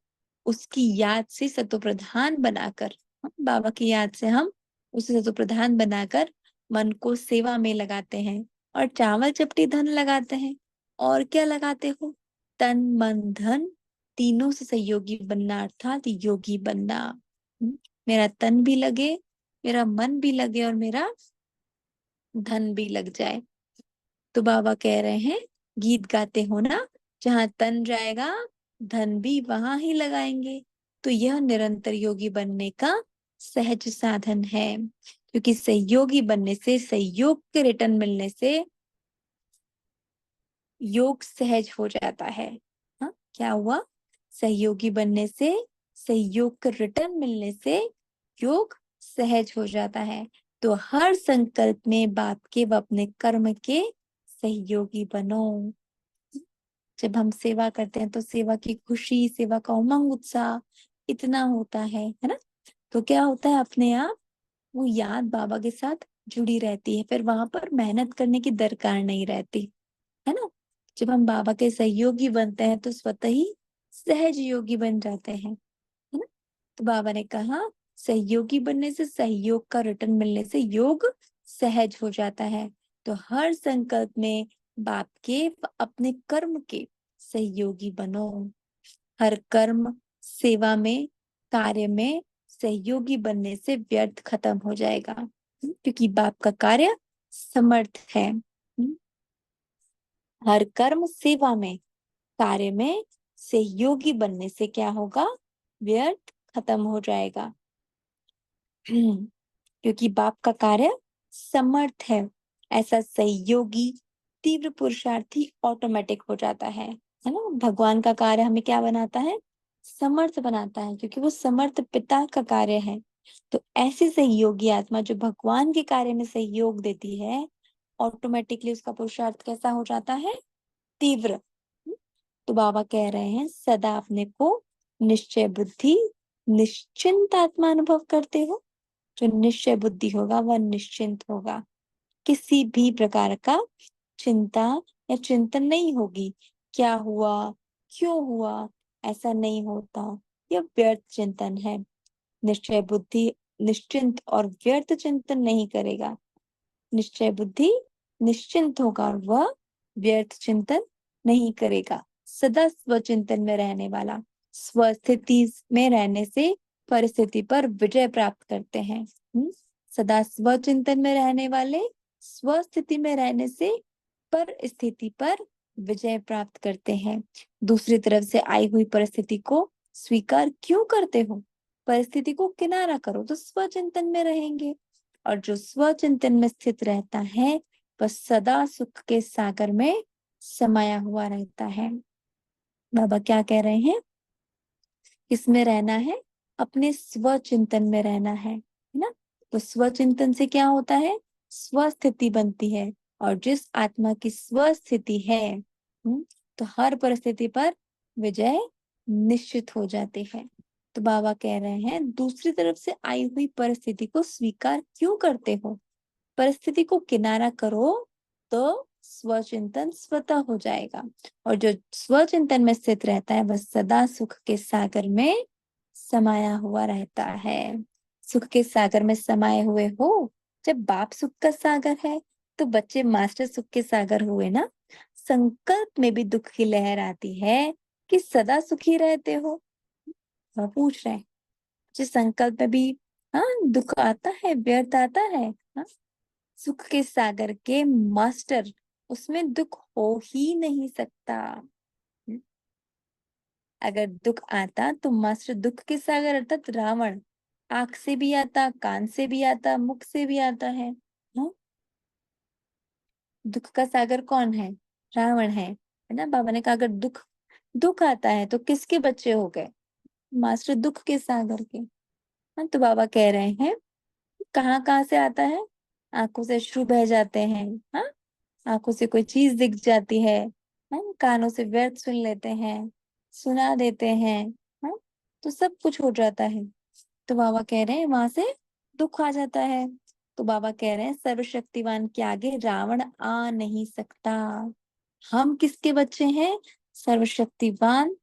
उसकी याद से सतोप्रधान बनाकर, हाँ, बाबा की याद से हम उसे सतोप्रधान बनाकर मन को सेवा में लगाते हैं और चावल चपटी धन लगाते हैं। और क्या लगाते हो? तन मन धन तीनों से सहयोगी बनना, अर्थात योगी बनना। मेरा तन भी लगे, मेरा मन भी लगे और मेरा धन भी लग जाए। तो बाबा कह रहे हैं, गीत गाते हो ना, जहां तन जाएगा धन भी वहां ही लगाएंगे। तो यह निरंतर योगी बनने का सहज साधन है, क्योंकि सहयोगी बनने से, सहयोग के रिटर्न मिलने से योग सहज हो जाता है। हाँ, क्या हुआ? सहयोगी बनने से, सहयोग का रिटर्न मिलने से योग सहज हो जाता है। तो हर संकल्प में बाप के व अपने कर्म के सहयोगी बनो। जब हम सेवा करते हैं तो सेवा की खुशी, सेवा का उमंग, उत्साह इतना होता है ना? तो क्या होता है, अपने आप वो याद बाबा के साथ जुड़ी रहती है, फिर वहां पर मेहनत करने की दरकार नहीं रहती, है ना? जब हम बाबा के सहयोगी बनते हैं तो स्वतः ही सहज योगी बन जाते हैं, है ना? तो बाबा ने कहा, सहयोगी बनने से, सहयोग का रिटर्न मिलने से योग सहज हो जाता है। तो हर संकल्प में बाप के व अपने कर्म के सहयोगी बनो। हर कर्म, सेवा में, कार्य में सहयोगी बनने से व्यर्थ खत्म हो जाएगा, क्योंकि बाप का कार्य समर्थ है। हर कर्म, सेवा में, कार्य में सहयोगी बनने से क्या होगा? व्यर्थ खत्म हो जाएगा। क्योंकि बाप का कार्य समर्थ है, ऐसा सहयोगी तीव्र पुरुषार्थी ऑटोमेटिक हो जाता है ना? भगवान का कार्य हमें क्या बनाता है? समर्थ बनाता है, क्योंकि वो समर्थ पिता का कार्य है। तो ऐसी सहयोगी आत्मा जो भगवान के कार्य में सहयोग देती है, ऑटोमेटिकली उसका पुरुषार्थ कैसा हो जाता है? तीव्र। तो बाबा कह रहे हैं, सदा अपने को निश्चय बुद्धि, निश्चिंत आत्मा अनुभव करते हो। जो निश्चय बुद्धि होगा वह निश्चिंत होगा, किसी भी प्रकार का चिंता या चिंतन नहीं होगी। क्या हुआ, क्यों हुआ, ऐसा नहीं होता। यह व्यर्थ चिंतन है। निश्चय बुद्धि निश्चिंत और व्यर्थ चिंतन नहीं करेगा। निश्चय बुद्धि निश्चिंत होगा और वह व्यर्थ चिंतन नहीं करेगा। सदा स्वचिंतन में रहने वाला, स्वस्थिति में रहने से परिस्थिति पर विजय प्राप्त करते हैं। सदा स्वचिंतन में रहने वाले स्वस्थिति में रहने से परिस्थिति पर विजय प्राप्त करते हैं। दूसरी तरफ से आई हुई परिस्थिति को स्वीकार क्यों करते हो? परिस्थिति को किनारा करो तो स्वचिंतन में रहेंगे, और जो स्वचिंतन में स्थित रहता है वह सदा सुख के सागर में समाया हुआ रहता है। बाबा क्या कह रहे हैं? किसमें रहना है? अपने स्वचिंतन में रहना है ना? तो स्वचिंतन से क्या होता है? स्वस्थिति बनती है, और जिस आत्मा की स्वस्थिति है, तो हर परिस्थिति पर विजय निश्चित हो जाती है। तो बाबा कह रहे हैं, दूसरी तरफ से आई हुई परिस्थिति को स्वीकार क्यों करते हो? परिस्थिति को किनारा करो तो स्वचिंतन स्वतः हो जाएगा, और जो स्वचिंतन में स्थित रहता है वह सदा सुख के सागर में समाया हुआ रहता है। सुख के सागर में समाये हुए हो। जब बाप सुख का सागर है तो बच्चे मास्टर सुख के सागर हुए ना? संकल्प में भी दुख की लहर आती है कि सदा सुखी रहते हो? वह पूछ रहे हैं, जिस संकल्प में भी हाँ दुख आता है, व्यर्थ आता है, हाँ, सुख के सागर के मास्टर, उसमें दुख हो ही नहीं सकता। अगर दुख आता तो मास्टर दुख के सागर अर्थात रावण, आंख से भी आता, कान से भी आता, मुख से भी आता है? दुख का सागर कौन है? रावण है ना? बाबा ने कहा, अगर दुख दुख आता है तो किसके बच्चे हो गए? मास्टर दुख के सागर के। हाँ, तो बाबा कह रहे हैं, कहाँ कहाँ से आता है? आंखों से अश्रु बह जाते हैं, हाँ, आंखों से कोई चीज दिख जाती है, हाँ, कानों से व्यर्थ सुन लेते हैं, सुना देते हैं, हाँ, तो सब कुछ हो जाता है। तो बाबा कह रहे हैं, वहां से दुख आ जाता है। तो बाबा कह रहे हैं सर्वशक्तिमान के आगे रावण आ नहीं सकता। हम किसके बच्चे हैं? सर्वशक्तिमान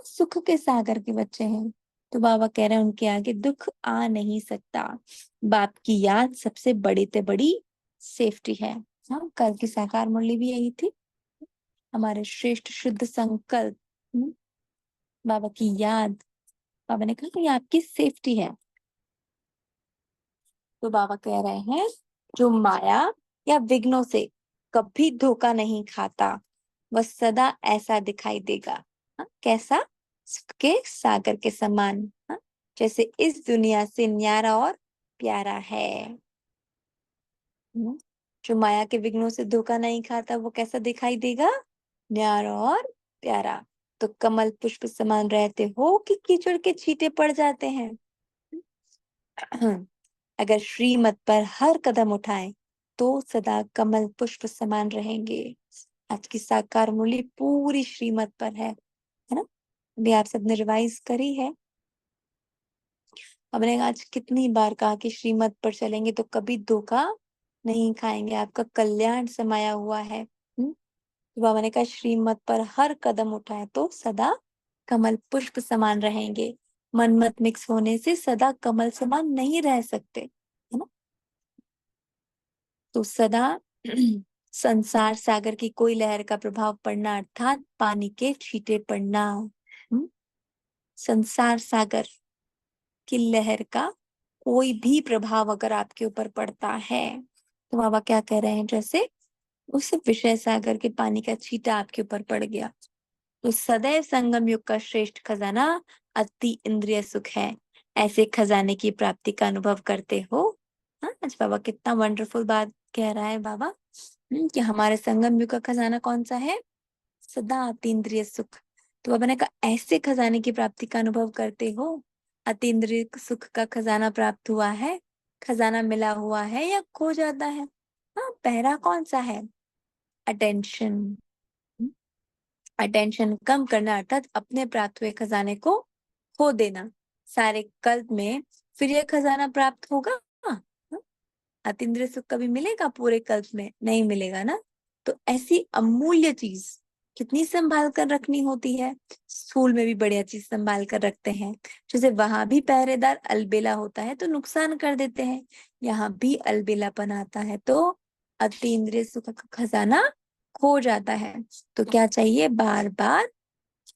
सुख के सागर के बच्चे हैं। तो बाबा कह रहे हैं उनके आगे दुख आ नहीं सकता। बाप की याद सबसे बड़ी से बड़ी सेफ्टी है। हाँ, कल की साकार मुरली भी यही थी। हमारे श्रेष्ठ शुद्ध संकल्प, बाबा की याद। बाबा ने कहा कि ये आपकी सेफ्टी है। तो बाबा कह रहे हैं जो माया या विघ्नों से कभी धोखा नहीं खाता वह सदा ऐसा दिखाई देगा। हाँ, कैसा? सुख के सागर के समान। हाँ, जैसे इस दुनिया से न्यारा और प्यारा है। जो माया के विघ्नों से धोखा नहीं खाता वो कैसा दिखाई देगा? न्यारा और प्यारा। तो कमल पुष्प समान रहते हो कि कीचड़ के छींटे पड़ जाते हैं। अगर श्रीमत पर हर कदम उठाएं तो सदा कमल पुष्प समान रहेंगे। आज की साकार मूल्य पूरी श्रीमत पर है ना? अभी आप सबने रिवाइज करी है। हमने आज कितनी बार कहा कि श्रीमत पर चलेंगे तो कभी धोखा नहीं खाएंगे, आपका कल्याण समाया हुआ है। तो बाबा ने कहा श्रीमत पर हर कदम उठाए तो सदा कमल पुष्प समान रहेंगे। मन मत मिक्स होने से सदा कमल समान नहीं रह सकते, है ना? तो सदा संसार सागर की कोई लहर का प्रभाव पड़ना अर्थात पानी के छींटे पड़ना। संसार सागर की लहर का कोई भी प्रभाव अगर आपके ऊपर पड़ता है तो बाबा क्या कह रहे हैं, जैसे उस विषय सागर के पानी का छींटा आपके ऊपर पड़ गया। तो सदैव संगम युग का श्रेष्ठ खजाना अति इंद्रिय सुख है। ऐसे खजाने की प्राप्ति का अनुभव करते हो। हाँ, आज बाबा कितना वंडरफुल बात कह रहा है बाबा। कि हमारे संगम युग का खजाना कौन सा है? सदा अतीन्द्रिय सुख। तो बाबा ने कहा ऐसे खजाने की प्राप्ति का अनुभव करते हो। अतीन्द्रिय सुख का खजाना प्राप्त हुआ है, खजाना मिला हुआ है या खो जाता है? हाँ, पहला कौन सा है? अटेंशन। अटेंशन कम करना अर्थात अपने प्राप्त हुए खजाने को खो देना। सारे कल्प में फिर यह खजाना प्राप्त होगा? हाँ, अतीन्द्रिय सुख कभी मिलेगा पूरे कल्प में? नहीं मिलेगा ना। तो ऐसी अमूल्य चीज कितनी संभाल कर रखनी होती है। स्कूल में भी बढ़िया चीज संभाल कर रखते हैं। जैसे वहां भी पहरेदार अलबेला होता है तो नुकसान कर देते हैं, यहाँ भी अलबेलापन आता है तो अतीन्द्रिय सुख का खजाना खो जाता है। तो क्या चाहिए? बार बार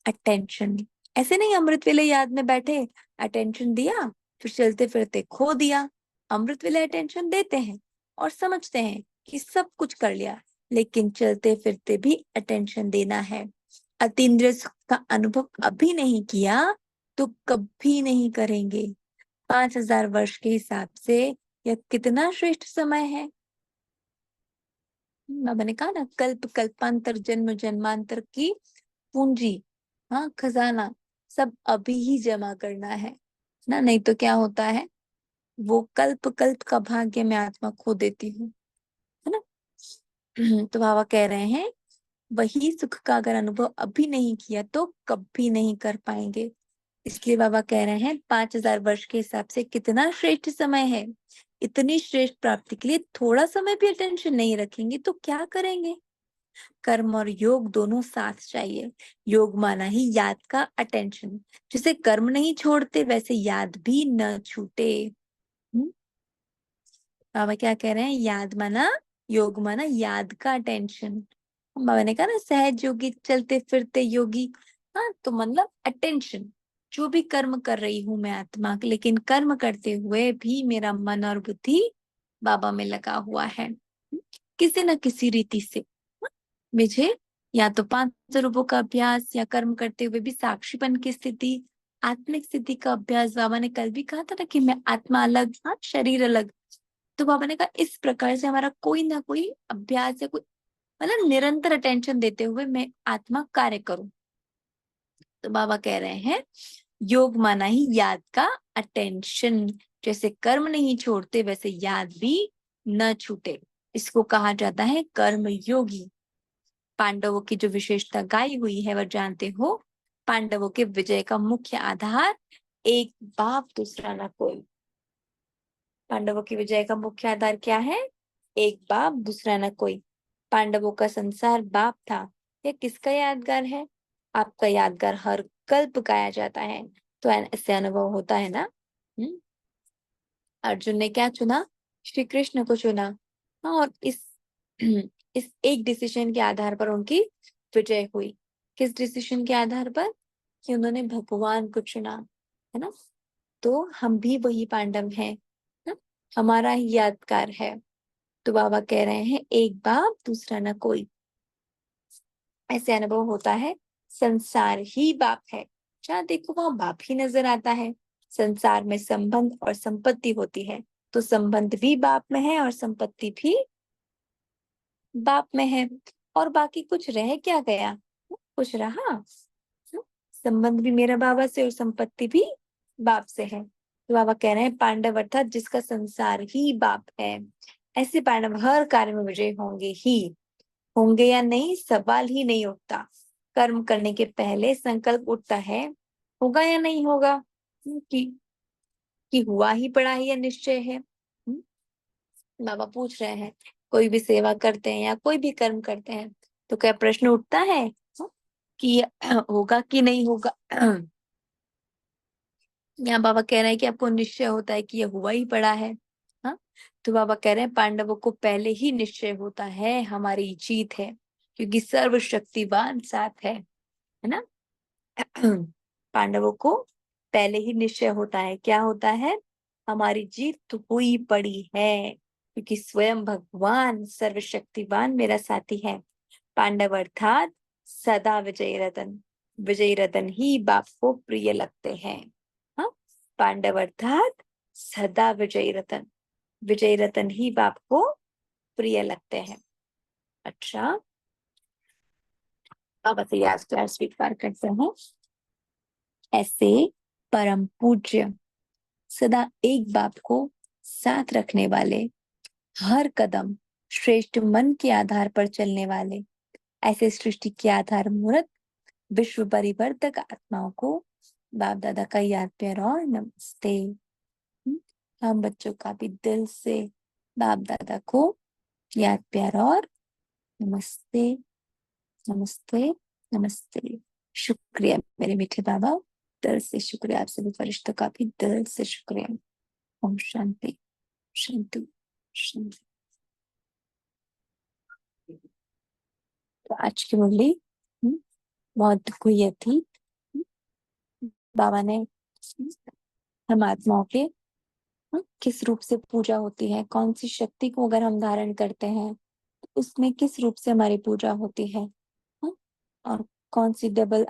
अटेंशन। ऐसे नहीं अमृत वेले याद में बैठे, अटेंशन दिया, फिर चलते फिरते खो दिया। अमृत वेले अटेंशन देते हैं और समझते हैं कि सब कुछ कर लिया, लेकिन चलते फिरते भी अटेंशन देना है। अतीन्द्रिय सुख का अनुभव अभी नहीं किया तो कभी नहीं करेंगे। 5000 वर्ष के हिसाब से यह कितना श्रेष्ठ समय है। मैंने कहा ना, कल्प कल्पांतर जन्म जन्मांतर की पूंजी, हाँ, खजाना सब अभी ही जमा करना है ना। नहीं तो क्या होता है, वो कल्प कल्प का भाग्य मैं आत्मा खो देती हूँ, है ना। तो बाबा कह रहे हैं वही सुख का अगर अनुभव अभी नहीं किया तो कभी नहीं कर पाएंगे। इसलिए बाबा कह रहे हैं 5000 वर्ष के हिसाब से कितना श्रेष्ठ समय है। इतनी श्रेष्ठ प्राप्ति के लिए थोड़ा समय भी अटेंशन नहीं रखेंगे तो क्या करेंगे? कर्म और योग दोनों साथ चाहिए। योग माना ही याद का अटेंशन। जैसे कर्म नहीं छोड़ते वैसे याद भी न छूटे। बाबा क्या कह रहे हैं? याद माना, योग माना याद का अटेंशन। बाबा ने कहा ना सहज योगी चलते फिरते योगी। हाँ, तो मतलब अटेंशन। जो भी कर्म कर रही हूं मैं आत्मा, लेकिन कर्म करते हुए भी मेरा मन और बुद्धि बाबा में लगा हुआ है। किसी न किसी रीति से मुझे या तो 500 रुपयों का अभ्यास या कर्म करते हुए भी साक्षीपन की स्थिति, आत्मिक स्थिति का अभ्यास। बाबा ने कल भी कहा था ना कि मैं आत्मा अलग, हाँ, शरीर अलग। तो बाबा ने कहा इस प्रकार से हमारा कोई ना कोई अभ्यास या कोई मतलब निरंतर अटेंशन देते हुए मैं आत्मा कार्य करूं। तो बाबा कह रहे हैं योग माना ही याद का अटेंशन। जैसे कर्म नहीं छोड़ते वैसे याद भी न छूटे। इसको कहा जाता है कर्म योगी। पांडवों की जो विशेषता गाई हुई है वह जानते हो? पांडवों के विजय का मुख्य आधार एक बाप दूसरा ना कोई। पांडवों की विजय का मुख्य आधार क्या है? एक बाप दूसरा न कोई। पांडवों का संसार बाप था। यह किसका यादगार है? आपका यादगार हर कल्प गाया जाता है, तो ऐसे अनुभव होता है ना। अर्जुन ने क्या चुना? श्री कृष्ण को चुना। हाँ, और इस एक डिसीजन के आधार पर उनकी विजय हुई। किस डिसीजन के आधार पर? कि उन्होंने भगवान को चुना, है ना। तो हम भी वही पांडव हैं ना? हमारा ही यादगार है। तो बाबा कह रहे हैं एक बाप दूसरा न कोई। ऐसे अनुभव होता है संसार ही बाप है। जहाँ देखो वहां बाप ही नजर आता है। संसार में संबंध और संपत्ति होती है, तो संबंध भी बाप में है और संपत्ति भी बाप में है। और बाकी कुछ रह क्या गया? कुछ रहा? संबंध भी मेरा बाबा से और संपत्ति भी बाप से है। तो बाबा कह रहे हैं पांडव अर्थात जिसका संसार ही बाप है। ऐसे पांडव हर कार्य में विजय होंगे ही। होंगे या नहीं सवाल ही नहीं उठता। कर्म करने के पहले संकल्प उठता है, होगा या नहीं होगा। कि हुआ ही पड़ा ही या निश्चय है। बाबा पूछ रहे हैं कोई भी सेवा करते हैं या कोई भी कर्म करते हैं तो क्या प्रश्न उठता है कि होगा कि नहीं होगा। यहाँ बाबा कह रहे हैं कि आपको निश्चय होता है कि ये हुआ ही पड़ा है। हाँ, तो बाबा कह रहे हैं पांडवों को पहले ही निश्चय होता है हमारी जीत है, क्योंकि सर्वशक्तिवान साथ है ना। पांडवों को पहले ही निश्चय होता है, क्या होता है? हमारी जीत तो हुई पड़ी है, क्योंकि स्वयं भगवान सर्वशक्तिवान मेरा साथी है। पांडव अर्थात सदा विजयी रतन। विजयी रतन ही बाप को प्रिय लगते हैं। हाँ, पांडव अर्थात सदा विजयी रतन। विजयी रतन ही बाप को प्रिय लगते हैं। अच्छा, बाबा से याद प्यार स्वीकार करते हैं। ऐसे परम पूज्य सदा एक बाप को साथ रखने वाले, हर कदम श्रेष्ठ मन के आधार पर चलने वाले, ऐसे सृष्टि के आधार मूर्त विश्व परिवर्तक आत्माओं को बाप दादा का याद प्यार और नमस्ते। हम बच्चों का भी दिल से बाप दादा को याद प्यार और नमस्ते, नमस्ते, नमस्ते। शुक्रिया मेरे मीठे बाबा, दिल से शुक्रिया। आप सभी फरिश्तों का भी दिल से शुक्रिया। ओम शांति, शांति, शांति। तो आज की मुरली बहुत दुखोय थी। बाबा ने हम आत्माओं के किस रूप से पूजा होती है, कौन सी शक्ति को अगर हम धारण करते हैं उसमें किस रूप से हमारी पूजा होती है, और कौन सी डबल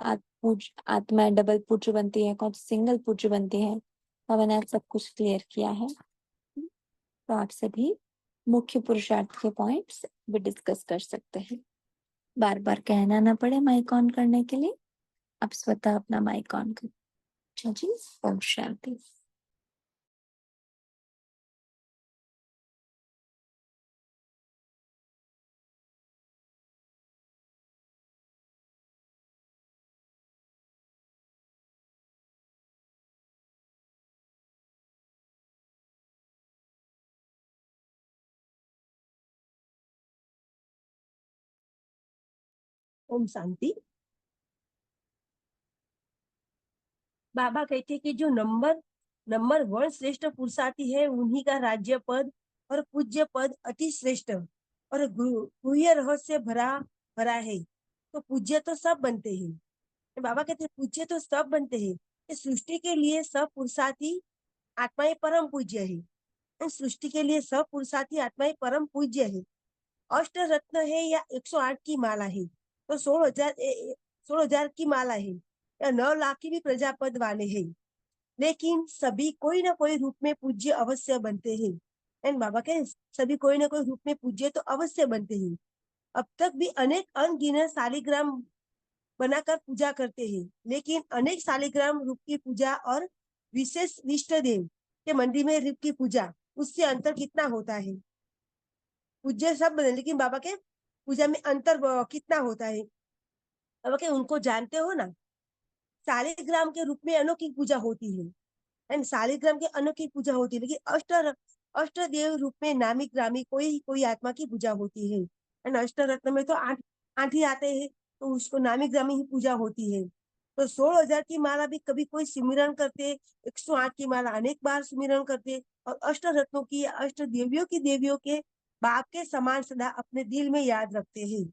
आत्माएं डबल पूज्य बनती है, कौन सी सिंगल पूज्य बनती है। बाबा ने आज सब कुछ क्लियर किया है। तो आप सभी मुख्य पुरुषार्थ के पॉइंट्स भी डिस्कस कर सकते हैं। बार बार कहना ना पड़े माइक ऑन करने के लिए, आप स्वतः अपना माइक ऑन करें। अच्छा जी, ओम शांति। ओम शांति। बाबा कहते कि जो नंबर वन श्रेष्ठ पुरुषार्थी है उन्हीं का राज्य पद और पूज्य पद अति श्रेष्ठ और गुह्य रहस्य भरा भरा है। तो पूज्य तो सब बनते हैं। बाबा कहते हैं पूज्य तो सब बनते हैं। इस सृष्टि के लिए सब पुरुषार्थी आत्माएं परम पूज्य है। इस सृष्टि के लिए सब पुरुषार्थी आत्माएं परम पूज्य है। अष्ट रत्न है या 108 की माला है, तो 16,000 की माला है या 9 लाख की भी प्रजापद वाले हैं। लेकिन सभी कोई ना कोई रूप में पूज्य अवश्य बनते हैं। एंड बाबा के सभी कोई ना कोई रूप में पूज्य तो अवश्य बनते हैं। अब तक भी अनेक अनगिनत शालिग्राम बनाकर पूजा करते हैं, लेकिन अनेक शालिग्राम रूप की पूजा और विशेष इष्ट देव के मंदिर में रूप की पूजा, उससे अंतर कितना होता है? पूज्य सब बने लेकिन बाबा के पूजा में अंतर कितना होता है? बाबा के उनको जानते हो ना, शालिग्राम के रूप में अनोखी पूजा होती है एंड शालिग्राम की अनोखी पूजा होती है, लेकिन अष्टदेव रूप में नामी ग्रामी कोई आत्मा की पूजा होती है। एंड अष्ट रत्न में तो आठ आठ ही आते हैं, तो उसको नामी ग्रामी ही पूजा होती है। तो 16,000 की माला भी कभी कोई सिमरन करते, 108 की माला अनेक बार सिमरन करते, और अष्ट रत्नों की अष्ट देवियों की देवियों के बाप के समान सदा अपने दिल में याद रखते हैं।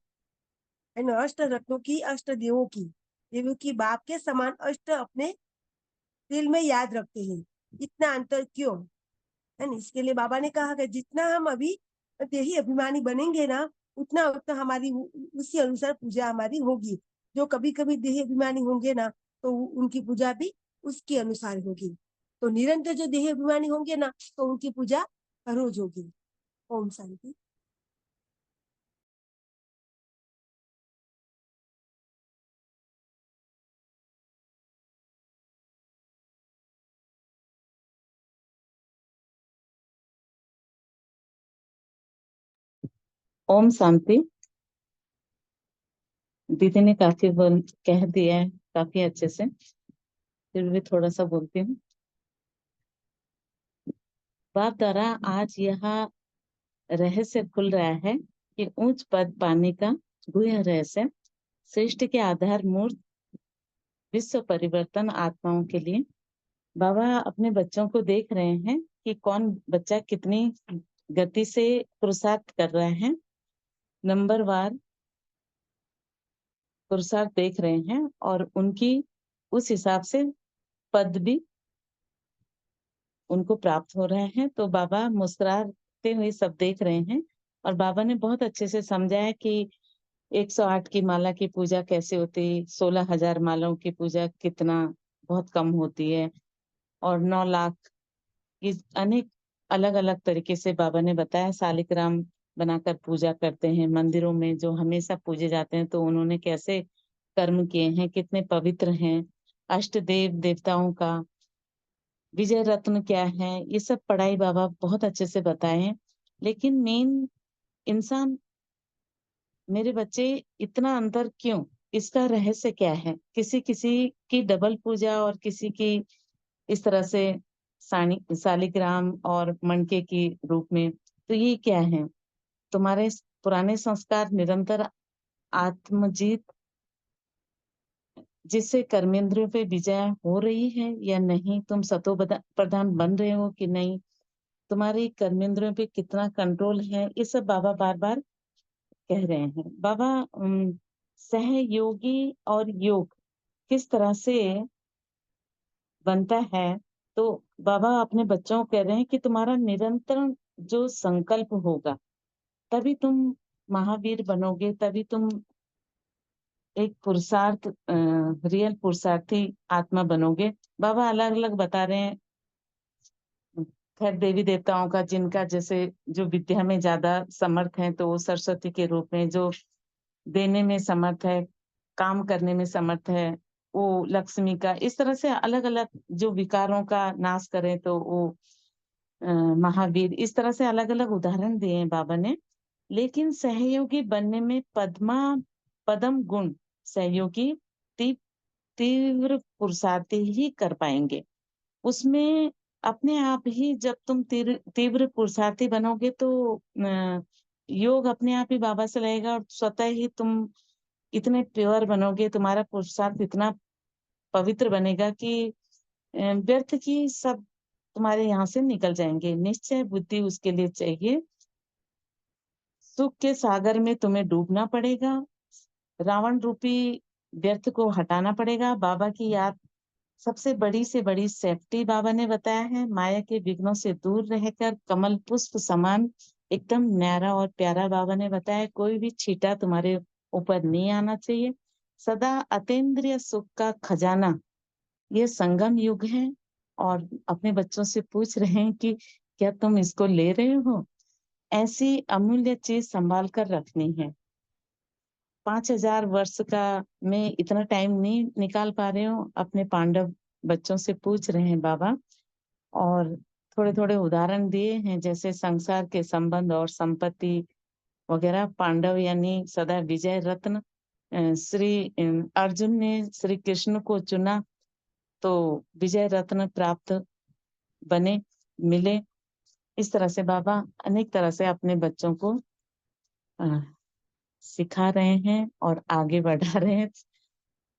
एंड अष्ट रत्नों की अष्ट देवों की बाप के समान अष्ट अपने दिल में याद रखते हैं। इतना अंतर क्यों? है ना? इसके लिए बाबा ने कहा कि जितना हम अभी देही अभिमानी बनेंगे ना, उतना उतना हमारी उसी अनुसार पूजा हमारी होगी। जो कभी कभी देही अभिमानी होंगे ना, तो उनकी पूजा भी उसके अनुसार होगी। तो निरंतर जो देही अभिमानी होंगे ना, तो उनकी पूजा हर रोज होगी। ओम शांति। ओम शांति। दीदी ने काफी कह दिया है, काफी अच्छे से, फिर भी थोड़ा सा बोलती हूँ। बाप द्वारा आज यह रहस्य खुल रहा है कि उच्च पद पाने का गुह्य रहस्य श्रेष्ठ के आधार मूर्त विश्व परिवर्तन आत्माओं के लिए। बाबा अपने बच्चों को देख रहे हैं कि कौन बच्चा कितनी गति से पुरुषार्थ कर रहा है, नंबर वार पुरुषार्थ देख रहे हैं, और उनकी उस हिसाब से पद भी उनको प्राप्त हो रहे हैं। तो बाबा मुस्कुराते हुए सब देख रहे हैं, और बाबा ने बहुत अच्छे से समझाया कि 108 की माला की पूजा कैसे होती, 16,000 मालाओं की पूजा कितना बहुत कम होती है, और 9 लाख इस अनेक अलग अलग तरीके से बाबा ने बताया। शालिग्राम बनाकर पूजा करते हैं मंदिरों में, जो हमेशा पूजे जाते हैं, तो उन्होंने कैसे कर्म किए हैं, कितने पवित्र हैं। अष्ट देव देवताओं का विजय रत्न क्या है, ये सब पढ़ाई बाबा बहुत अच्छे से बताए हैं। लेकिन मेन इंसान, मेरे बच्चे, इतना अंतर क्यों, इसका रहस्य क्या है? किसी किसी की डबल पूजा और किसी की इस तरह से शालिग्राम और मणके की रूप में, तो ये क्या है? तुम्हारे पुराने संस्कार निरंतर आत्मजीत जिससे कर्मेंद्रियों पे विजय हो रही है या नहीं? तुम सतो प्रधान बन रहे हो कि नहीं? तुम्हारी कर्मेंद्रियों पे कितना कंट्रोल है? ये सब बाबा बार बार कह रहे हैं। बाबा सहयोगी और योग किस तरह से बनता है, तो बाबा अपने बच्चों को कह रहे हैं कि तुम्हारा निरंतर जो संकल्प होगा, तभी तुम महावीर बनोगे, तभी तुम एक पुरुषार्थ रियल पुरुषार्थी आत्मा बनोगे। बाबा अलग अलग बता रहे हैं। खैर, देवी देवताओं का जिनका जैसे जो विद्या में ज्यादा समर्थ है, तो वो सरस्वती के रूप में, जो देने में समर्थ है, काम करने में समर्थ है, वो लक्ष्मी का। इस तरह से अलग अलग जो विकारों का नाश करें, तो वो महावीर। इस तरह से अलग अलग उदाहरण दिए हैं बाबा ने। लेकिन सहयोगी बनने में पदम गुण सहयोगी ती, तीव्र पुरुषार्थी ही कर पाएंगे। उसमें अपने आप ही जब तुम तीव्र पुरुषार्थी बनोगे, तो योग अपने आप ही बाबा से लगेगा, और स्वतः ही तुम इतने प्योर बनोगे, तुम्हारा पुरुषार्थ इतना पवित्र बनेगा कि व्यर्थ की सब तुम्हारे यहाँ से निकल जाएंगे। निश्चय बुद्धि उसके लिए चाहिए। सुख के सागर में तुम्हें डूबना पड़ेगा, रावण रूपी व्यर्थ को हटाना पड़ेगा। बाबा की याद सबसे बड़ी से बड़ी सेफ्टी बाबा ने बताया है। माया के विघ्नों से दूर रहकर कमल पुष्प समान एकदम न्यारा और प्यारा बाबा ने बताया। कोई भी छींटा तुम्हारे ऊपर नहीं आना चाहिए। सदा अतीन्द्रिय सुख का खजाना, ये संगम युग है। और अपने बच्चों से पूछ रहे हैं कि क्या तुम इसको ले रहे हो? ऐसी अमूल्य चीज संभाल कर रखनी है। 5,000 वर्ष का मैं इतना टाइम नहीं निकाल पा रही हूँ। अपने पांडव बच्चों से पूछ रहे हैं बाबा, और थोड़े थोड़े उदाहरण दिए हैं, जैसे संसार के संबंध और संपत्ति वगैरह। पांडव यानी सदा विजय रत्न। श्री अर्जुन ने श्री कृष्ण को चुना, तो विजय रत्न प्राप्त बने, मिले। इस तरह से बाबा अनेक तरह से अपने बच्चों को अ, सिखा रहे हैं और आगे बढ़ा रहे हैं।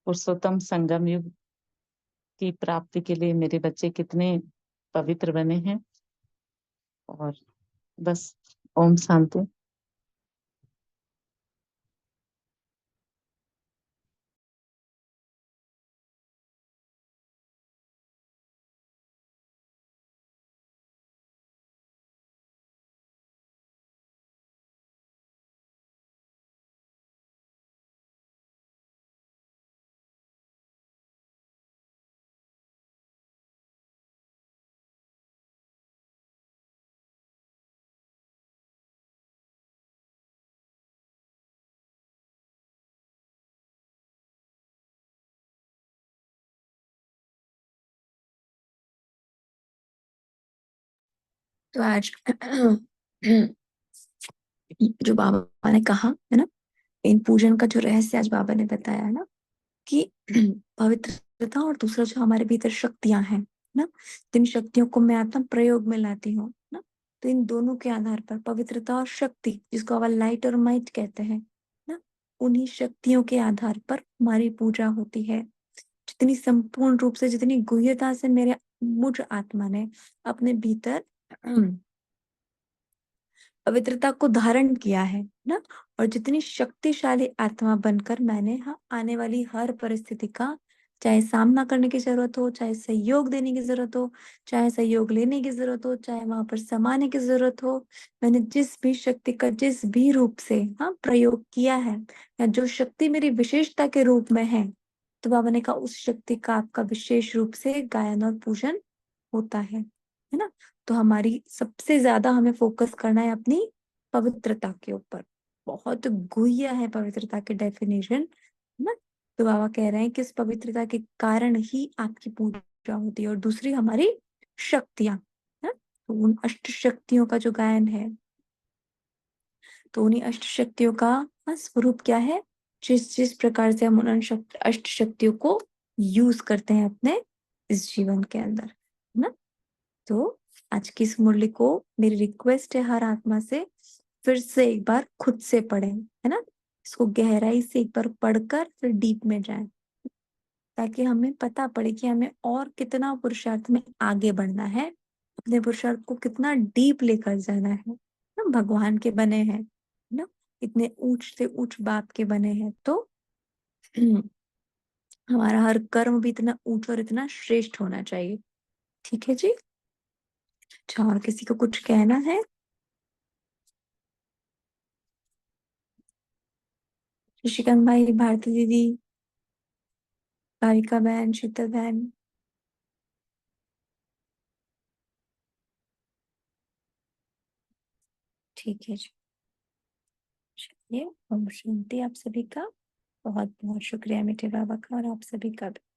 पुरुषोत्तम संगम युग की प्राप्ति के लिए मेरे बच्चे कितने पवित्र बने हैं। और बस, ओम शांति। तो आज जो बाबा ने कहा है ना, इन पूजन का जो रहस्य आज बाबा ने बताया है ना, कि पवित्रता और दूसरा जो हमारे भीतर शक्तियां हैं ना, जिन शक्तियों को मैं आत्म प्रयोग में लाती हूँ ना, तो इन दोनों के आधार पर पवित्रता और शक्ति, जिसको अब लाइट और माइट कहते हैं ना, उन्हीं शक्तियों के आधार पर हमारी पूजा होती है। जितनी संपूर्ण रूप से, जितनी गुह्यता से मेरे मुझ आत्मा ने अपने भीतर पवित्रता को धारण किया है ना, और जितनी शक्तिशाली आत्मा बनकर मैंने आने वाली हर परिस्थिति का, चाहे सामना करने की जरूरत हो, चाहे सहयोग देने की जरूरत हो, चाहे सहयोग लेने की जरूरत हो, चाहे वहां पर समाने की जरूरत हो, मैंने जिस भी शक्ति का जिस भी रूप से प्रयोग किया है, या जो शक्ति मेरी विशेषता के रूप में है, तो बाबा ने कहा उस शक्ति का आपका विशेष रूप से गायन और पूजन होता है ना। तो हमारी सबसे ज्यादा हमें फोकस करना है अपनी पवित्रता के ऊपर। बहुत गुह्य है पवित्रता की डेफिनेशन ना। तो बाबा कह रहे हैं कि इस पवित्रता के कारण ही आपकी पूजा होती है। और दूसरी हमारी शक्तियां है, तो उन अष्ट शक्तियों का जो गायन है, तो उन्हीं अष्ट शक्तियों का स्वरूप क्या है, जिस जिस प्रकार से हम उन अष्ट शक्तियों को यूज करते हैं अपने इस जीवन के अंदर, है ना। तो आज की इस मुरली को मेरी रिक्वेस्ट है हर आत्मा से, फिर से एक बार खुद से पढ़ें, है ना। इसको गहराई से एक बार पढ़कर फिर डीप में जाएं, ताकि हमें पता पड़े कि हमें और कितना पुरुषार्थ में आगे बढ़ना है, अपने पुरुषार्थ को कितना डीप लेकर जाना है। हम भगवान के बने हैं ना, इतने ऊंच से ऊंच बाप के बने हैं, तो हमारा हर कर्म भी इतना ऊंच और इतना श्रेष्ठ होना चाहिए। ठीक है जी। अच्छा, और किसी को कुछ कहना है? ऋषिकांत भाई, भारती दीदी, भाविका बहन, शीतल बहन। ठीक है जी। चलिए, ओम शांति आप सभी का। बहुत बहुत शुक्रिया मीठे बाबा का, और आप सभी का भी।